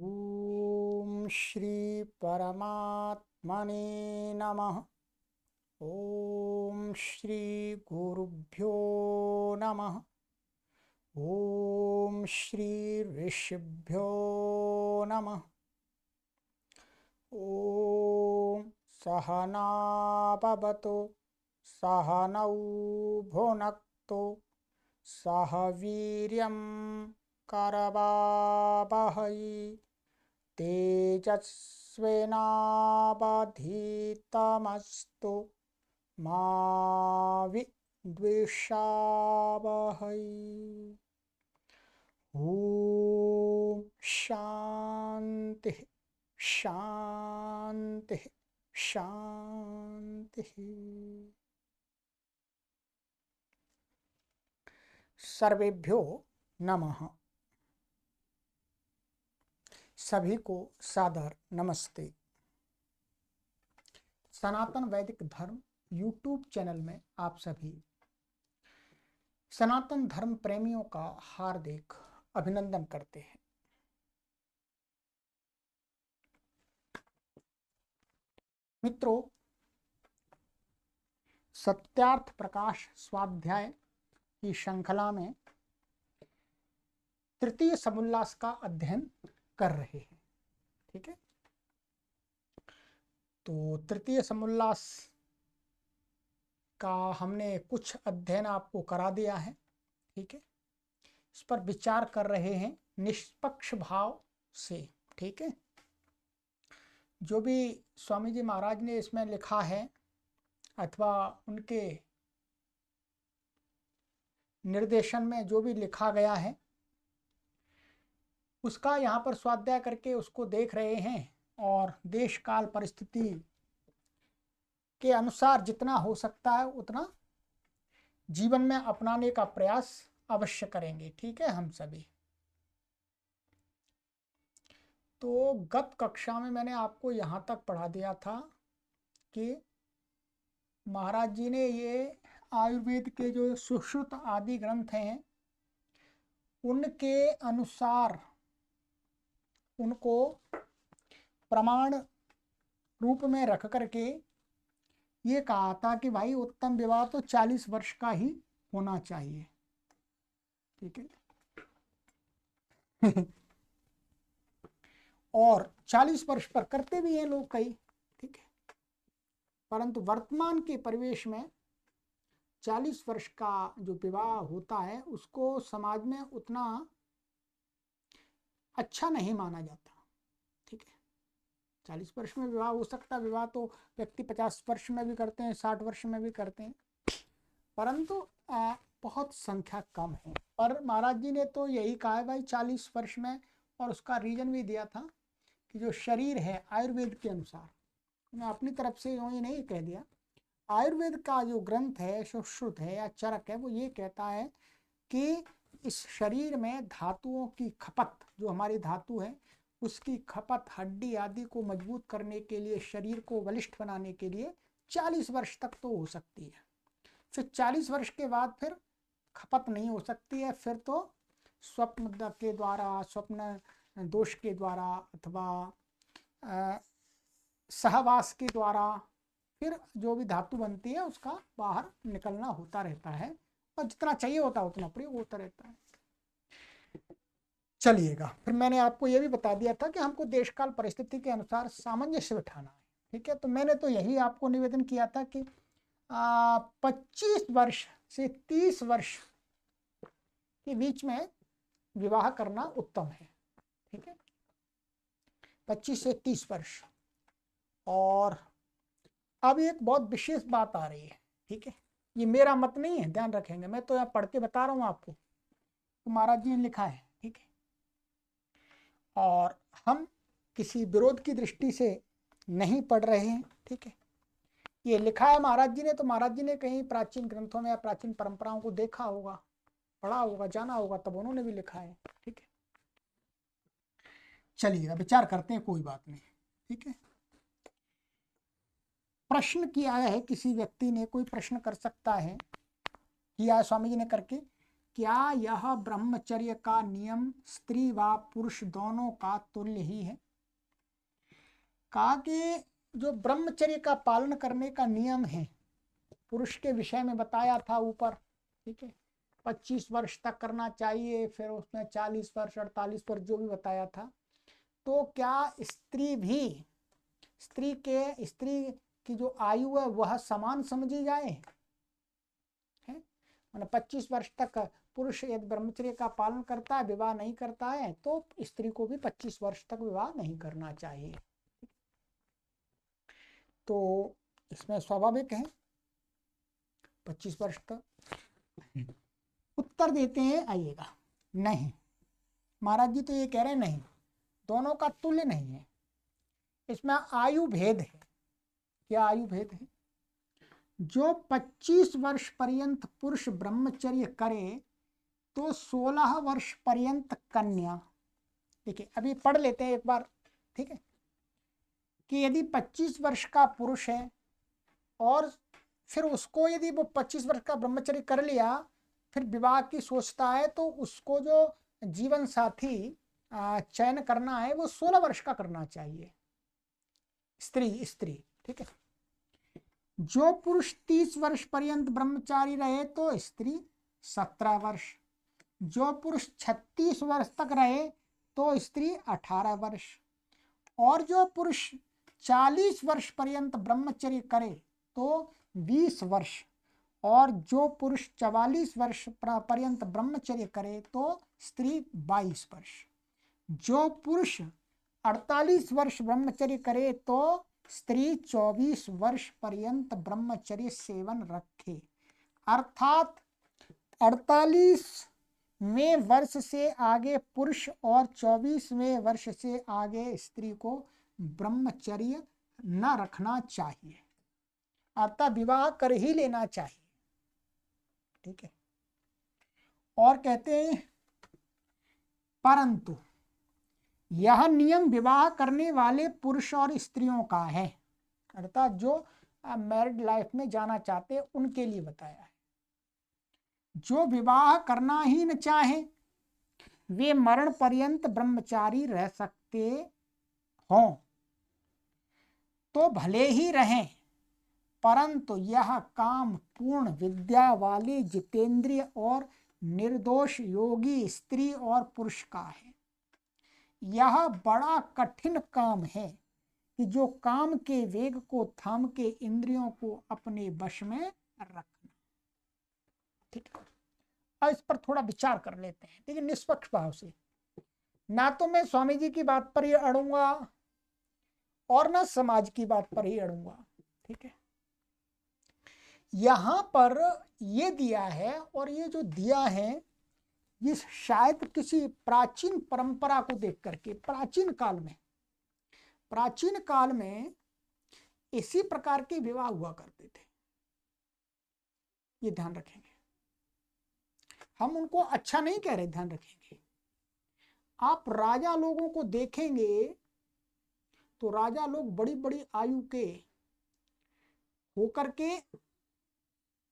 ओम श्री परमात्मने नमः। ओम श्री गुरुभ्यो नमः। ओम श्री ऋषिभ्यो नमः। ओम सहना भवतु सहनौ भुनक्तु सह वीर्यं करवावहै तेजस्विनावधीतमस्तु मा विद्विषावहै। ओम शांति शांति शांति। सर्वेभ्यो नमः। सभी को सादर नमस्ते। सनातन वैदिक धर्म यूट्यूब चैनल में आप सभी सनातन धर्म प्रेमियों का हार्दिक अभिनंदन करते हैं। मित्रों, सत्यार्थ प्रकाश स्वाध्याय की श्रृंखला में तृतीय समुल्लास का अध्ययन कर रहे हैं। ठीक है, तो तृतीय समुल्लास का हमने कुछ अध्ययन आपको करा दिया है। ठीक है, इस पर विचार कर रहे हैं निष्पक्ष भाव से। ठीक है, जो भी स्वामी जी महाराज ने इसमें लिखा है अथवा उनके निर्देशन में जो भी लिखा गया है उसका यहाँ पर स्वाध्याय करके उसको देख रहे हैं और देश काल परिस्थिति के अनुसार जितना हो सकता है उतना जीवन में अपनाने का प्रयास अवश्य करेंगे। ठीक है, हम सभी। तो गत कक्षा में मैंने आपको यहाँ तक पढ़ा दिया था कि महाराज जी ने ये आयुर्वेद के जो सुश्रुत आदि ग्रंथ हैं उनके अनुसार उनको प्रमाण रूप में रख करके ये कहा था कि भाई उत्तम विवाह तो 40 वर्ष का ही होना चाहिए। ठीक है और 40 वर्ष पर करते भी हैं लोग कई। ठीक है, परंतु वर्तमान के परिवेश में 40 वर्ष का जो विवाह होता है उसको समाज में उतना अच्छा नहीं माना जाता। ठीक है, 40 वर्ष में विवाह हो सकता है, विवाह तो व्यक्ति 50 वर्ष में भी करते हैं, 60 वर्ष में भी करते हैं, परंतु बहुत संख्या कम है। और महाराज जी ने तो यही कहा है भाई 40 वर्ष में, और उसका रीजन भी दिया था कि जो शरीर है आयुर्वेद के अनुसार, मैं अपनी तरफ से यूँ ही नहीं कह दिया, आयुर्वेद का जो ग्रंथ है, सुश्रुत है या चरक है, वो ये कहता है कि इस शरीर में धातुओं की खपत, जो हमारी धातु है उसकी खपत हड्डी आदि को मजबूत करने के लिए, शरीर को बलिष्ठ बनाने के लिए 40 वर्ष तक तो हो सकती है। फिर 40 वर्ष के बाद फिर खपत नहीं हो सकती है। फिर तो स्वप्न के द्वारा, स्वप्न दोष के द्वारा अथवा सहवास के द्वारा फिर जो भी धातु बनती है उसका बाहर निकलना होता रहता है, और जितना चाहिए होता है उतना प्रयोग होता रहता है। चलिएगा, फिर मैंने आपको यह भी बता दिया था कि हमको देश काल परिस्थिति के अनुसार सामंजस्य बिठाना है। ठीक है, तो मैंने तो यही आपको निवेदन किया था कि 25 वर्ष से 30 वर्ष के बीच में विवाह करना उत्तम है। ठीक है, 25 से 30 वर्ष। और अब एक बहुत विशेष बात आ रही है। ठीक है, ये मेरा मत नहीं है, ध्यान रखेंगे, मैं तो यहाँ पढ़ के बता रहा हूँ आपको, तो महाराज जी ने लिखा है। ठीक है, और हम किसी विरोध की दृष्टि से नहीं पढ़ रहे हैं। ठीक है, ये लिखा है महाराज जी ने, तो महाराज जी ने कहीं प्राचीन ग्रंथों में या प्राचीन परंपराओं को देखा होगा, पढ़ा होगा, जाना होगा, तब उन्होंने भी लिखा है। ठीक है, चलिए विचार करते हैं, कोई बात नहीं। ठीक है, प्रश्न किया है किसी व्यक्ति ने, कोई प्रश्न कर सकता है, किया है स्वामी जी ने करके, क्या यह ब्रह्मचर्य का नियम स्त्री व पुरुष दोनों का तुल्य ही है? कहा कि जो ब्रह्मचर्य का पालन करने का नियम है पुरुष के विषय में बताया था ऊपर, ठीक है, 25 वर्ष तक करना चाहिए, फिर उसमें 40 वर्ष 48 वर्ष जो भी बताया था। तो क्या स्त्री की जो आयु है वह समान समझी जाए? है मतलब 25 वर्ष तक पुरुष यदि ब्रह्मचर्य का पालन करता है, विवाह नहीं करता है, तो स्त्री को भी 25 वर्ष तक विवाह नहीं करना चाहिए। तो इसमें स्वाभाविक है 25 वर्ष तक। उत्तर देते हैं, आइएगा, नहीं महाराज जी तो ये कह रहे हैं नहीं, दोनों का तुल्य नहीं है, इसमें आयु भेद है। क्या आयु भेद है? जो 25 वर्ष पर्यंत पुरुष ब्रह्मचर्य करे तो 16 वर्ष पर्यंत कन्या। देखिए अभी पढ़ लेते हैं एक बार, ठीक है, कि यदि 25 वर्ष का पुरुष है और फिर उसको यदि वो 25 वर्ष का ब्रह्मचर्य कर लिया, फिर विवाह की सोचता है, तो उसको जो जीवन साथी चयन करना है वो 16 वर्ष का करना चाहिए, स्त्री, ठीक है। जो पुरुष 30 वर्ष पर्यंत ब्रह्मचारी रहे तो स्त्री 17 वर्ष, जो पुरुष 36 वर्ष तक रहे तो स्त्री 18 वर्ष, और जो पुरुष 40 वर्ष पर्यंत ब्रह्मचर्य करे तो 20 वर्ष, और जो पुरुष 44 वर्ष पर्यंत ब्रह्मचर्य करे तो स्त्री 22 वर्ष, जो पुरुष 48 वर्ष ब्रह्मचर्य करे तो स्त्री 24 वर्ष पर्यंत ब्रह्मचर्य सेवन रखे। अर्थात 48वें वर्ष से आगे पुरुष और 24वें वर्ष से आगे स्त्री को ब्रह्मचर्य न रखना चाहिए, अर्थात विवाह कर ही लेना चाहिए, ठीक है। और कहते हैं परंतु यह नियम विवाह करने वाले पुरुष और स्त्रियों का है, अर्थात जो मैरिड लाइफ में जाना चाहते हैं उनके लिए बताया है। जो विवाह करना ही न चाहे वे मरण पर्यंत ब्रह्मचारी रह सकते हों तो भले ही रहें, परंतु यह काम पूर्ण विद्या वाले जितेंद्रिय और निर्दोष योगी स्त्री और पुरुष का है। यह बड़ा कठिन काम है कि जो काम के वेग को थाम के इंद्रियों को अपने वश में रखना, ठीक है। अब इस पर थोड़ा विचार कर लेते हैं, ठीक है, निष्पक्ष भाव से। ना तो मैं स्वामी जी की बात पर ही अड़ूंगा और ना समाज की बात पर ही अड़ूंगा, ठीक है। यहां पर ये दिया है, और ये जो दिया है ये शायद किसी प्राचीन परंपरा को देख करके, प्राचीन काल में इसी प्रकार के विवाह हुआ करते थे, ये ध्यान रखेंगे। हम उनको अच्छा नहीं कह रहे, ध्यान रखेंगे। आप राजा लोगों को देखेंगे तो राजा लोग बड़ी बड़ी आयु के होकर के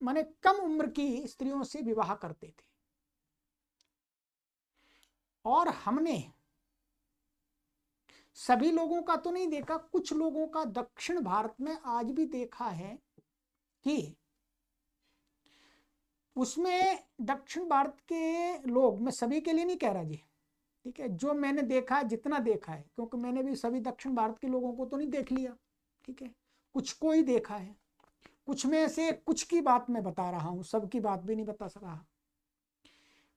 माने कम उम्र की स्त्रियों से विवाह करते थे, और हमने सभी लोगों का तो नहीं देखा, कुछ लोगों का दक्षिण भारत में आज भी देखा है कि उसमें दक्षिण भारत के लोग, मैं सभी के लिए नहीं कह रहा जी, ठीक है, जो मैंने देखा है, जितना देखा है, क्योंकि मैंने भी सभी दक्षिण भारत के लोगों को तो नहीं देख लिया, ठीक है, कुछ को ही देखा है, कुछ में से कुछ की बात मैं बता रहा हूं, सबकी बात भी नहीं बता सका,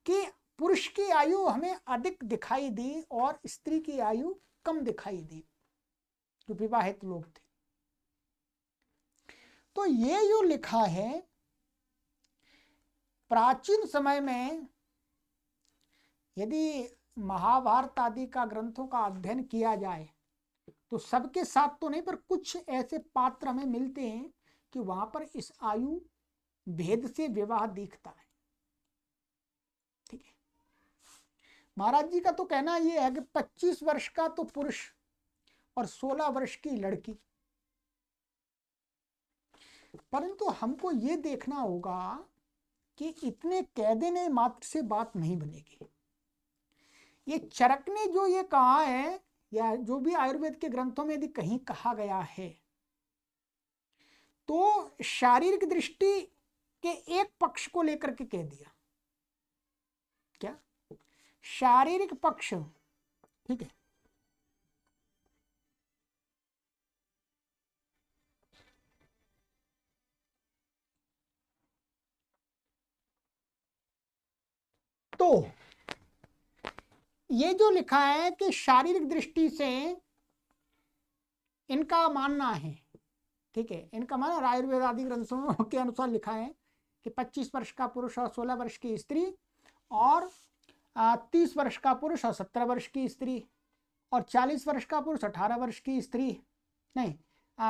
कि पुरुष की आयु हमें अधिक दिखाई दी और स्त्री की आयु कम दिखाई दी, जो विवाहित लोग थे। तो ये जो लिखा है प्राचीन समय में, यदि महाभारत आदि का ग्रंथों का अध्ययन किया जाए तो सबके साथ तो नहीं, पर कुछ ऐसे पात्र हमें मिलते हैं कि वहां पर इस आयु भेद से विवाह दिखता है, ठीक है। महाराज जी का तो कहना यह है कि 25 वर्ष का तो पुरुष और 16 वर्ष की लड़की, परंतु हमको ये देखना होगा कि इतने कह देने मात्र से बात नहीं बनेगी। ये चरक ने जो ये कहा है, या जो भी आयुर्वेद के ग्रंथों में यदि कहीं कहा गया है, तो शारीरिक दृष्टि के एक पक्ष को लेकर के कह दिया। क्या? शारीरिक पक्ष, ठीक है। तो ये जो लिखा है कि शारीरिक दृष्टि से इनका मानना है, ठीक है, इनका मानना आयुर्वेद आदि ग्रंथों के अनुसार लिखा है कि 25 वर्ष का पुरुष और 16 वर्ष की स्त्री, और 30 वर्ष का पुरुष और 17 वर्ष की स्त्री, और 40 वर्ष का पुरुष 18 वर्ष की स्त्री, नहीं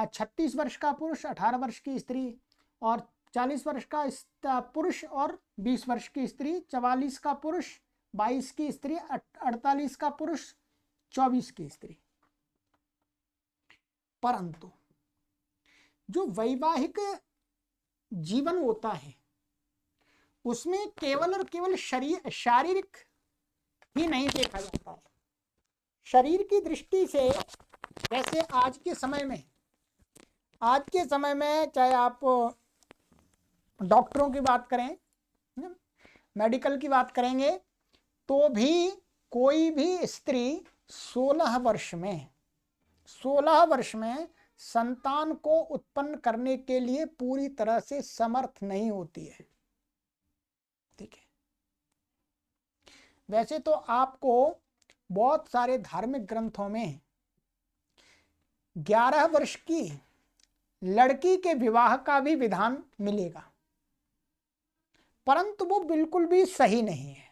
36 वर्ष का पुरुष 18 वर्ष की स्त्री, और 40 वर्ष का पुरुष और 20 वर्ष की स्त्री, 44 का पुरुष 22 की स्त्री, 48 का पुरुष 24 की स्त्री। परंतु जो वैवाहिक जीवन होता है उसमें केवल और केवल शारीरिक ही नहीं देखा जाता है। शरीर की दृष्टि से, जैसे आज के समय में चाहे आप डॉक्टरों की बात करें, मेडिकल की बात करेंगे, तो भी कोई भी स्त्री 16 वर्ष में संतान को उत्पन्न करने के लिए पूरी तरह से समर्थ नहीं होती है, ठीक है। वैसे तो आपको बहुत सारे धार्मिक ग्रंथों में 11 वर्ष की लड़की के विवाह का भी विधान मिलेगा, परंतु वो बिल्कुल भी सही नहीं है।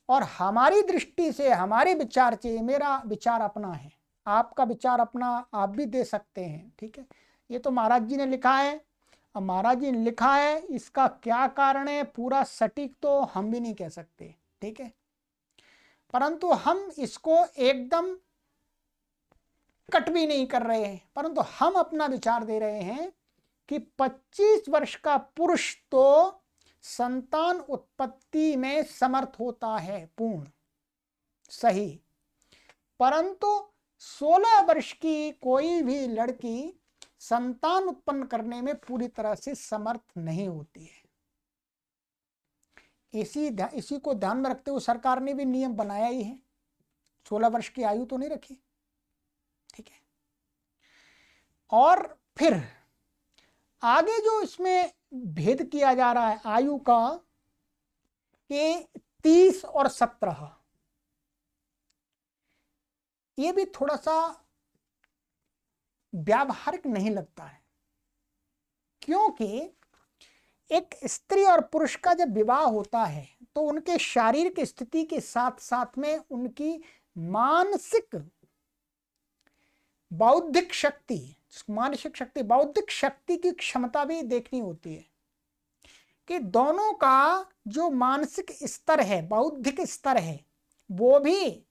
और हमारी दृष्टि से, हमारे विचार से, मेरा विचार अपना है, आपका विचार अपना आप भी दे सकते हैं, ठीक है। ये तो महाराज जी ने लिखा है, अब महाराज जी ने लिखा है, इसका क्या कारण है पूरा सटीक तो हम भी नहीं कह सकते, ठीक है। परंतु हम इसको एकदम कट भी नहीं कर रहे हैं, परंतु हम अपना विचार दे रहे हैं कि 25 वर्ष का पुरुष तो संतान उत्पत्ति में समर्थ होता है, पूर्ण सही, परंतु 16 वर्ष की कोई भी लड़की संतान उत्पन्न करने में पूरी तरह से समर्थ नहीं होती है। इसी को ध्यान में रखते हुए सरकार ने भी नियम बनाया ही है, 16 वर्ष की आयु तो नहीं रखी, ठीक है। और फिर आगे जो इसमें भेद किया जा रहा है आयु का, कि 30 और 17, ये भी थोड़ा सा व्यावहारिक नहीं लगता है, क्योंकि एक स्त्री और पुरुष का जब विवाह होता है तो उनके शारीरिक स्थिति के साथ साथ में उनकी मानसिक बौद्धिक शक्ति की क्षमता भी देखनी होती है, कि दोनों का जो मानसिक स्तर है, बौद्धिक स्तर है, वो भी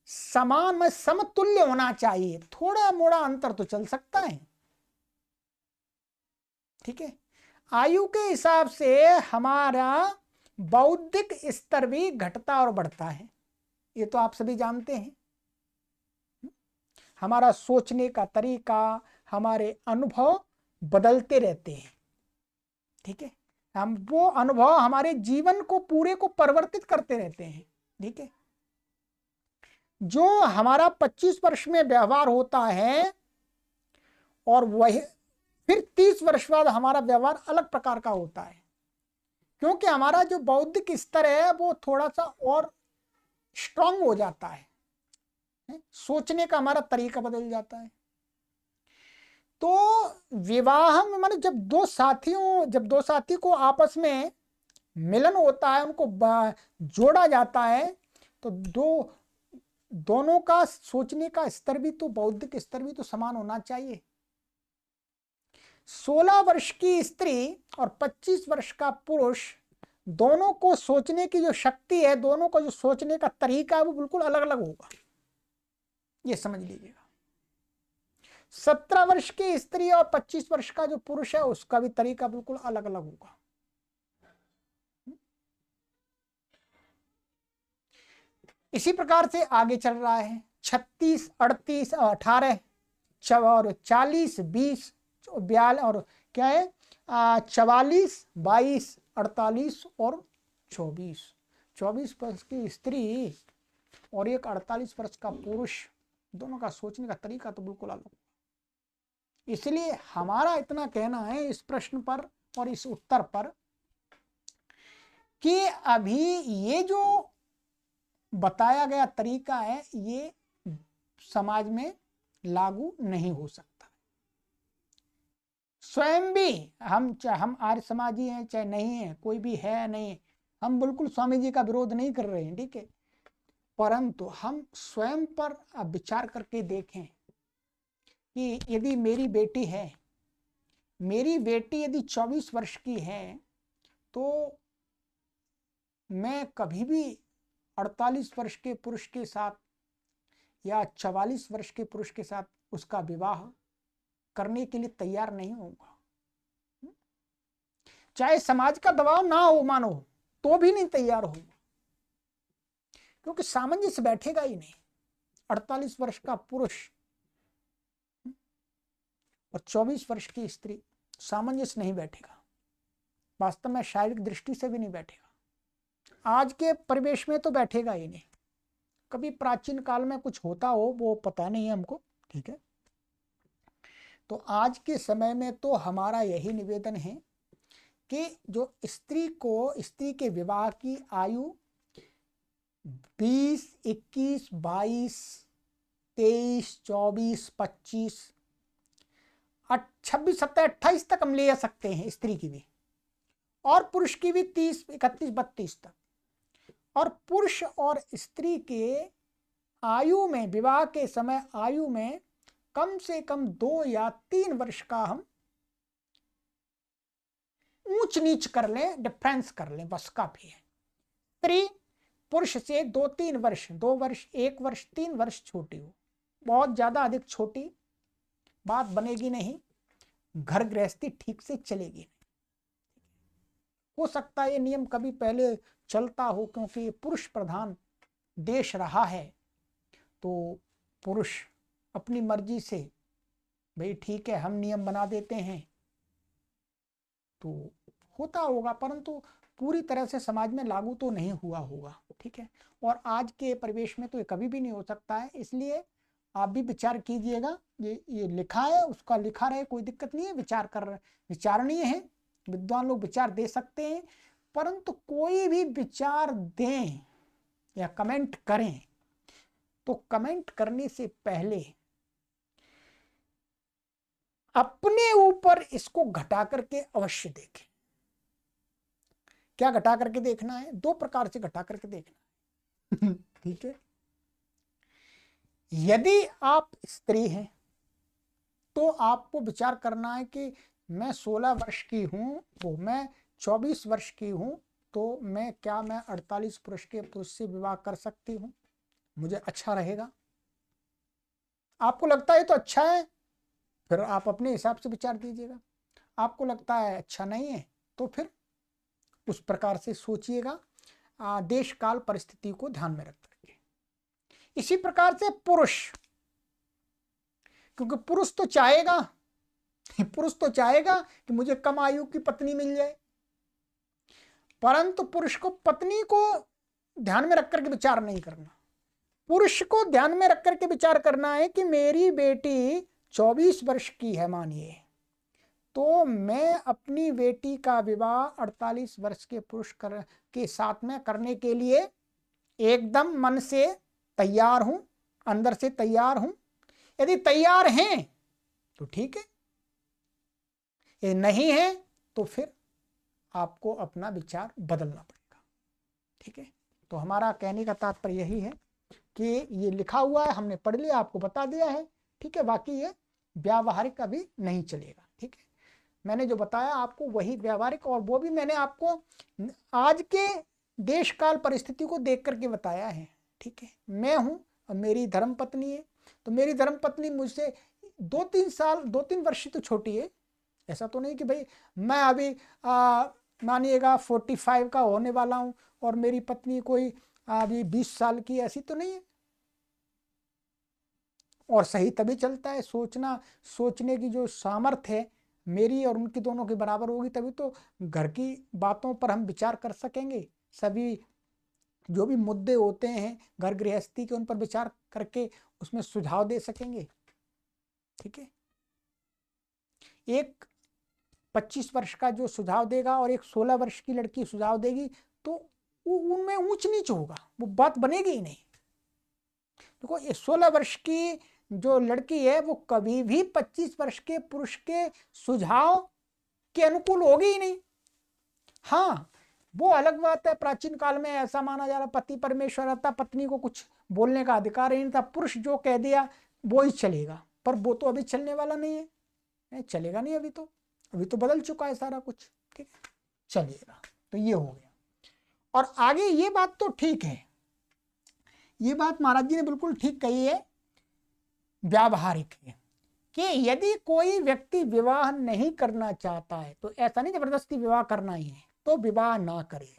समान में समतुल्य होना चाहिए। थोड़ा मोड़ा अंतर तो चल सकता है, ठीक है। आयु के हिसाब से हमारा बौद्धिक स्तर भी घटता और बढ़ता है, ये तो आप सभी जानते हैं। हमारा सोचने का तरीका, हमारे अनुभव बदलते रहते हैं, ठीक है। हम वो अनुभव हमारे जीवन को पूरे को परिवर्तित करते रहते हैं, ठीक है। जो हमारा 25 वर्ष में व्यवहार होता है और वही फिर 30 वर्ष बाद हमारा व्यवहार अलग प्रकार का होता है, क्योंकि हमारा जो बौद्धिक स्तर है वो थोड़ा सा और स्ट्रांग हो जाता है, सोचने का हमारा तरीका बदल जाता है। तो विवाह में माने जब दो साथी को आपस में मिलन होता है, उनको जोड़ा जाता है, तो दोनों का सोचने का स्तर भी तो, बौद्धिक स्तर भी तो समान होना चाहिए। 16 वर्ष की स्त्री और 25 वर्ष का पुरुष, दोनों को सोचने की जो शक्ति है, दोनों का जो सोचने का तरीका है, वो बिल्कुल अलग अलग होगा, ये समझ लीजिएगा। 17 वर्ष की स्त्री और 25 वर्ष का जो पुरुष है उसका भी तरीका बिल्कुल अलग अलग होगा। इसी प्रकार से आगे चल रहा है 36, 38, 18 और 40, 20, 42 और क्या है 44, 22, 48 और 24। 24 वर्ष की स्त्री और एक 48 वर्ष का पुरुष, दोनों का सोचने का तरीका तो बिल्कुल अलग। इसलिए हमारा इतना कहना है इस प्रश्न पर और इस उत्तर पर कि अभी ये जो बताया गया तरीका है ये समाज में लागू नहीं हो सकता। स्वयं भी हम आर्य समाजी हैं चाहे नहीं है, कोई भी है नहीं, हम बिल्कुल स्वामी जी का विरोध नहीं कर रहे हैं, ठीक है, परंतु हम स्वयं पर विचार करके देखें कि यदि मेरी बेटी है, मेरी बेटी यदि 24 वर्ष की है तो मैं कभी भी 48 वर्ष के पुरुष के साथ या 44 वर्ष के पुरुष के साथ उसका विवाह करने के लिए तैयार नहीं होगा। चाहे समाज का दबाव ना हो मानो तो भी नहीं तैयार होगा, क्योंकि सामंजस्य बैठेगा ही नहीं। 48 वर्ष का पुरुष और 24 वर्ष की स्त्री, सामंजस्य नहीं बैठेगा, वास्तव में शारीरिक दृष्टि से भी नहीं बैठेगा। आज के परिवेश में तो बैठेगा ही नहीं, कभी प्राचीन काल में कुछ होता हो वो पता नहीं है हमको, ठीक है। तो आज के समय में तो हमारा यही निवेदन है कि जो स्त्री के विवाह की आयु 20, 21, 22, 23, 24, 25, 26, 27, 28 तक हम ले सकते हैं, स्त्री की भी और पुरुष की भी 30, 31, 32 तक। और पुरुष और स्त्री के आयु में, विवाह के समय आयु में कम से कम 2 या 3 वर्ष का हम ऊंच नीच कर लें, डिफरेंस कर लें, बस काफी है। स्त्री पुरुष से 2-3 वर्ष, 2 वर्ष, 1 वर्ष, 3 वर्ष छोटी हो, बहुत ज्यादा अधिक छोटी बात बनेगी नहीं, घर गृहस्थी ठीक से चलेगी नहीं। हो सकता है ये नियम कभी पहले चलता हो, क्योंकि पुरुष प्रधान देश रहा है तो पुरुष अपनी मर्जी से भाई ठीक है हम नियम बना देते हैं तो होता होगा, परंतु पूरी तरह से समाज में लागू तो नहीं हुआ होगा, ठीक है। और आज के परिवेश में तो ये कभी भी नहीं हो सकता है, इसलिए आप भी विचार कीजिएगा। ये लिखा है उसका लिखा रहे, कोई दिक्कत नहीं है, विचारणीय है, विद्वान लोग विचार दे सकते हैं, परंतु कोई भी विचार दें या कमेंट करें तो कमेंट करने से पहले अपने ऊपर इसको घटा करके अवश्य देखें। क्या घटा करके देखना है? 2 प्रकार से घटा करके देखना है ठीक है। यदि आप स्त्री हैं तो आपको विचार करना है कि मैं 16 वर्ष की हूं, वो मैं 24 वर्ष की हूं, तो मैं 48 पुरुष से विवाह कर सकती हूं, मुझे अच्छा रहेगा। आपको लगता है तो अच्छा है, फिर आप अपने हिसाब से विचार दीजिएगा। आपको लगता है अच्छा नहीं है तो फिर उस प्रकार से सोचिएगा, देश काल परिस्थिति को ध्यान में रख करके। इसी प्रकार से पुरुष, क्योंकि पुरुष तो चाहेगा कि मुझे कम आयु की पत्नी मिल जाए, परंतु पुरुष को पत्नी को ध्यान में रख करके विचार नहीं करना। पुरुष को ध्यान में रख करके विचार करना है कि मेरी बेटी 24 वर्ष की है मानिए, तो मैं अपनी बेटी का विवाह 48 वर्ष के पुरुष के साथ में करने के लिए एकदम मन से तैयार हूं, अंदर से तैयार हूं। यदि तैयार हैं तो ठीक है, ये नहीं है तो फिर आपको अपना विचार बदलना पड़ेगा, ठीक है। तो हमारा कहने का तात्पर्य यही है कि ये लिखा हुआ है, हमने पढ़ लिया, आपको बता दिया है, ठीक है। बाकी ये व्यावहारिक अभी नहीं चलेगा, ठीक है। मैंने जो बताया आपको वही व्यावहारिक, और वो भी मैंने आपको आज के देश काल परिस्थिति को देख करके बताया है, ठीक है। मैं हूं और मेरी धर्मपत्नी है, तो मेरी धर्मपत्नी मुझसे 2-3 वर्ष तो छोटी है। ऐसा तो नहीं कि भाई मैं अभी मानिएगा 45 का होने वाला हूं और मेरी पत्नी कोई अभी 20 साल की, ऐसी तो नहीं है। और सही तभी चलता है, सोचने की जो सामर्थ्य है मेरी और उनकी दोनों की बराबर होगी, तभी तो घर की बातों पर हम विचार कर सकेंगे। सभी जो भी मुद्दे होते हैं घर गृहस्थी के, उन पर विचार करके उसमें सुझाव दे सकेंगे। ठीक है, एक 25 वर्ष का जो सुझाव देगा और एक 16 वर्ष की लड़की सुझाव देगी तो उनमें ऊंच नीच होगा, वो बात बनेगी ही नहीं। देखो, ये 16 वर्ष की जो लड़की है वो कभी भी 25 वर्ष के पुरुष के सुझाव के अनुकूल होगी ही नहीं। हाँ, वो अलग बात है, प्राचीन काल में ऐसा माना जा रहा पति परमेश्वर था, पत्नी को कुछ बोलने का अधिकार ही नहीं था, पुरुष जो कह दिया वो ही चलेगा। पर वो तो अभी चलने वाला नहीं है, चलेगा नहीं अभी तो बदल चुका है सारा कुछ। ठीक है, चलिएगा, तो ये हो गया। और आगे ये बात तो ठीक है, ये बात महाराज जी ने बिल्कुल ठीक कही है, व्यावहारिक है, कि यदि कोई व्यक्ति विवाह नहीं करना चाहता है तो ऐसा नहीं जबरदस्ती विवाह करना ही है, तो विवाह ना करे,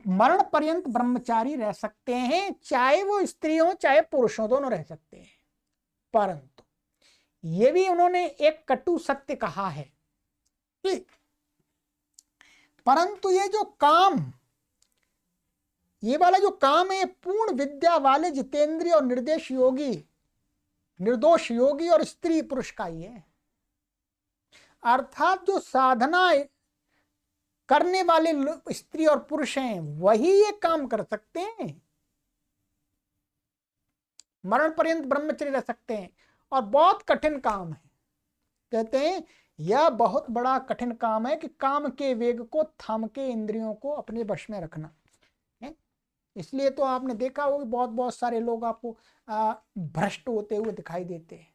मरण पर्यंत ब्रह्मचारी रह सकते हैं, चाहे वो स्त्री हो चाहे पुरुष हो, दोनों रह सकते हैं। परंतु ये भी उन्होंने एक कटु सत्य कहा है कि परंतु ये वाला जो काम है, पूर्ण विद्या वाले जितेंद्रिय और निर्दोष योगी और स्त्री पुरुष का ही है। अर्थात जो साधना करने वाले स्त्री और पुरुष हैं वही ये काम कर सकते हैं, मरण पर्यंत ब्रह्मचर्य रह सकते हैं। और बहुत कठिन काम है, कहते हैं यह बहुत बड़ा कठिन काम है कि काम के वेग को थाम के इंद्रियों को अपने वश में रखना है। इसलिए तो आपने देखा होगा बहुत सारे लोग आपको भ्रष्ट होते हुए दिखाई देते हैं,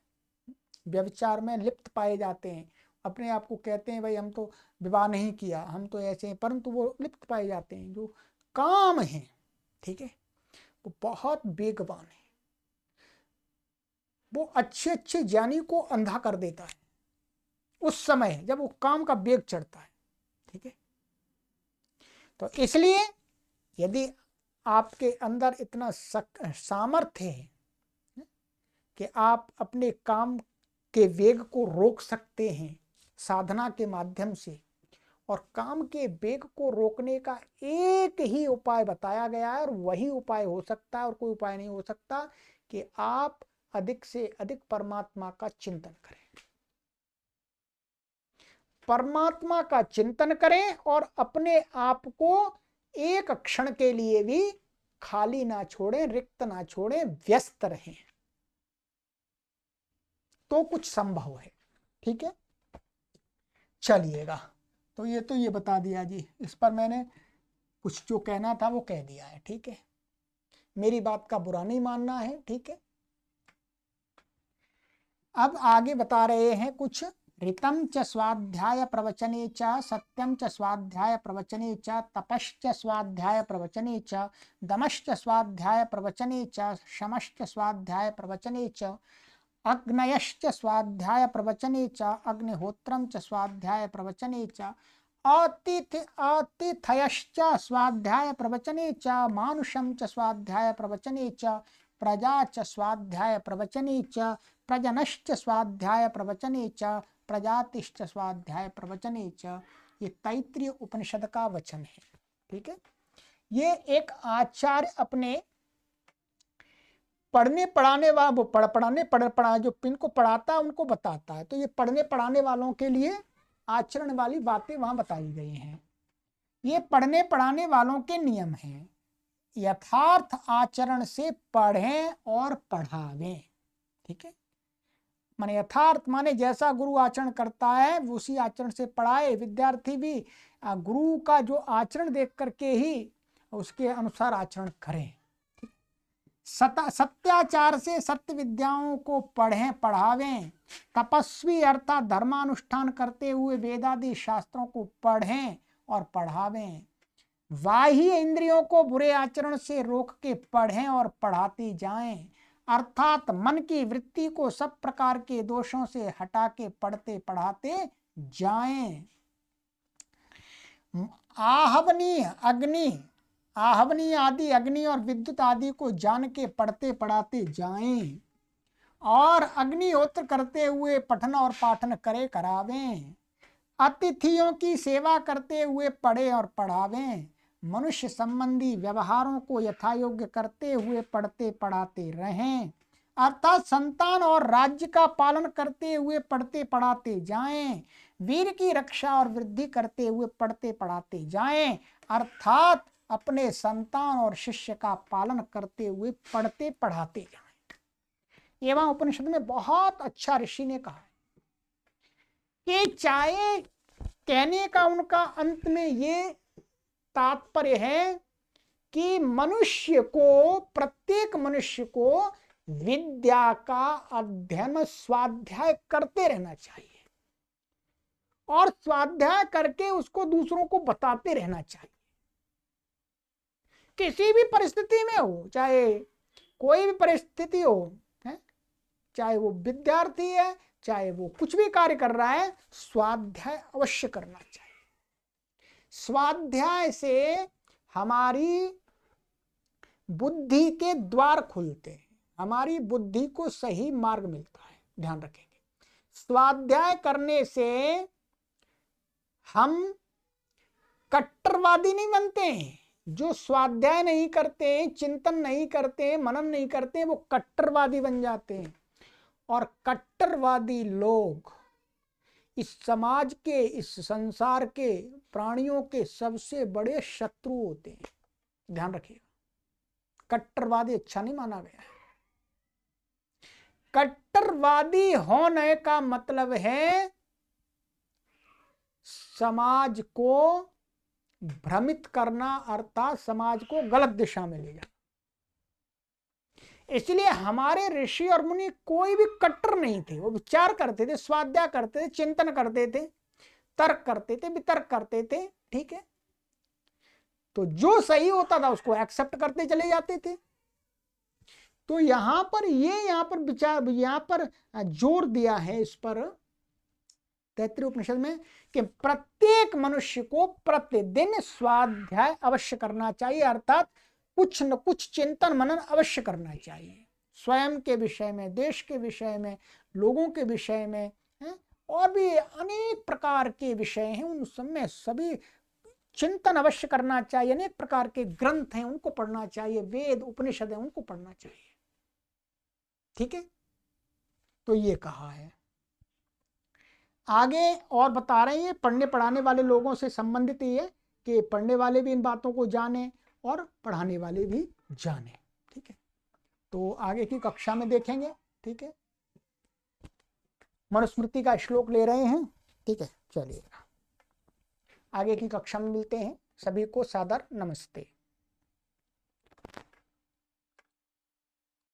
व्यभिचार में लिप्त पाए जाते हैं, अपने आप को कहते हैं भाई हम तो विवाह नहीं किया, हम तो ऐसे हैं, परंतु वो लिप्त पाए जाते हैं। जो काम है, ठीक है, वो बहुत वेगवान है, वो अच्छे ज्ञानी को अंधा कर देता है उस समय जब वो काम का वेग चढ़ता है। ठीक है, तो इसलिए यदि आपके अंदर इतना सामर्थ्य है कि आप अपने काम के वेग को रोक सकते हैं साधना के माध्यम से, और काम के वेग को रोकने का एक ही उपाय बताया गया है और वही उपाय हो सकता है और कोई उपाय नहीं हो सकता, कि आप अधिक से अधिक परमात्मा का चिंतन करें, परमात्मा का चिंतन करें और अपने आप को एक क्षण के लिए भी खाली ना छोड़ें, रिक्त ना छोड़ें, व्यस्त रहें, तो कुछ संभव है। ठीक है, चलिएगा, तो ये बता दिया जी, इस पर मैंने कुछ जो कहना था वो कह दिया है। ठीक है, मेरी बात का बुरा नहीं मानना है। ठीक है, अब आगे बता रहे हैं कुछ। ऋतं च स्वाध्याय प्रवचने च, सत्यं च स्वाध्याय प्रवचने च, तपश्च स्वाध्याय प्रवचने च, दमश्च स्वाध्याय प्रवचने च, शमश्च स्वाध्याय प्रवचने च, अग्नयश्च स्वाध्याय प्रवचने च, अग्निहोत्रं च स्वाध्याय प्रवचने च, अतिथयश्च स्वाध्याय प्रवचने च, मानुषं च स्वाध्याय प्रवचने च, प्रजा च स्वाध्याय प्रवचने च, प्रजनश्च स्वाध्याय प्रवचने च, प्रजातिश्च स्वाध्याय प्रवचने च। ये तैत्तिरीय उपनिषद का वचन है। ठीक है, ये एक आचार्य अपने पढ़ने पढ़ाने वाला जो इनको पढ़ाता है उनको बताता है, तो ये पढ़ने पढ़ाने वालों के लिए आचरण वाली बातें वहां बताई गई हैं। ये पढ़ने पढ़ाने वालों के नियम हैं, यथार्थ आचरण से पढ़ें और पढ़ावें। ठीक है, माने यथार्थ माने जैसा गुरु आचरण करता है उसी आचरण से पढ़ाए, विद्यार्थी भी गुरु का जो आचरण देख करके ही उसके अनुसार आचरण करें। सत्याचार से सत्य विद्याओं को पढ़ें पढ़ावें, तपस्वी अर्थात धर्मानुष्ठान करते हुए वेदादि शास्त्रों को पढ़ें और पढ़ावें, बाह्य इंद्रियों को बुरे आचरण से रोक के पढ़ें और पढ़ाती जाएं, अर्थात मन की वृत्ति को सब प्रकार के दोषों से हटा के पढ़ते पढ़ाते जाएं। आहवनीय आदि अग्नि और विद्युत आदि को जान के पढ़ते पढ़ाते जाएं और अग्निहोत्र करते हुए पठन और पाठन करे करावें। अतिथियों की सेवा करते हुए पढ़े और पढ़ावें। मनुष्य संबंधी व्यवहारों को यथायोग्य करते हुए पढ़ते पढ़ाते रहें। अर्थात संतान और राज्य का पालन करते हुए पढ़ते पढ़ाते जाएं। वीर की रक्षा और वृद्धि करते हुए पढ़ते पढ़ाते जाएं। अर्थात अपने संतान और शिष्य का पालन करते हुए पढ़ते पढ़ाते जाएं। एवं उपनिषद में बहुत अच्छा ऋषि ने कहा कि चाहे कहने का उनका अंत में ये तात्पर्य है कि प्रत्येक मनुष्य को विद्या का अध्ययन स्वाध्याय करते रहना चाहिए और स्वाध्याय करके उसको दूसरों को बताते रहना चाहिए। किसी भी परिस्थिति में हो, चाहे कोई भी परिस्थिति हो, चाहे वो विद्यार्थी है, चाहे वो कुछ भी कार्य कर रहा है, स्वाध्याय अवश्य करना चाहिए। स्वाध्याय से हमारी बुद्धि के द्वार खुलते हैं, हमारी बुद्धि को सही मार्ग मिलता है। ध्यान रखेंगे, स्वाध्याय करने से हम कट्टरवादी नहीं बनते हैं। जो स्वाध्याय नहीं करते, चिंतन नहीं करते, मनन नहीं करते, वो कट्टरवादी बन जाते हैं। और कट्टरवादी लोग इस समाज के, इस संसार के प्राणियों के सबसे बड़े शत्रु होते हैं। ध्यान रखिएगा, कट्टरवादी अच्छा नहीं माना गया है। कट्टरवादी होने का मतलब है समाज को भ्रमित करना, अर्थात समाज को गलत दिशा में ले जाना। इसलिए हमारे ऋषि और मुनि कोई भी कट्टर नहीं थे। वो विचार करते थे, स्वाध्याय करते थे, चिंतन करते थे, तर्क करते थे, वितर्क करते थे। ठीक है, तो जो सही होता था उसको एक्सेप्ट करते चले जाते थे। तो यहाँ पर विचार, यहाँ पर जोर दिया है इस पर तैत्तिरीय उपनिषद में कि प्रत्येक मनुष्य को प्रतिदिन स्वाध्याय अवश्य करना चाहिए। अर्थात कुछ न कुछ चिंतन मनन अवश्य करना चाहिए, स्वयं के विषय में, देश के विषय में, लोगों के विषय में, और भी अनेक प्रकार के विषय हैं, उन सब में सभी चिंतन अवश्य करना चाहिए। अनेक प्रकार के ग्रंथ हैं, उनको पढ़ना चाहिए, वेद उपनिषद हैं, उनको पढ़ना चाहिए। ठीक है, तो ये कहा है। आगे और बता रहे हैं, पढ़ने पढ़ाने वाले लोगों से संबंधित ये कि पढ़ने वाले भी इन बातों को जाने और पढ़ाने वाले भी जाने। ठीक है, तो आगे की कक्षा में देखेंगे। ठीक है, मनुस्मृति का श्लोक ले रहे हैं। ठीक है, चलिए आगे की कक्षा में मिलते हैं। सभी को सादर नमस्ते।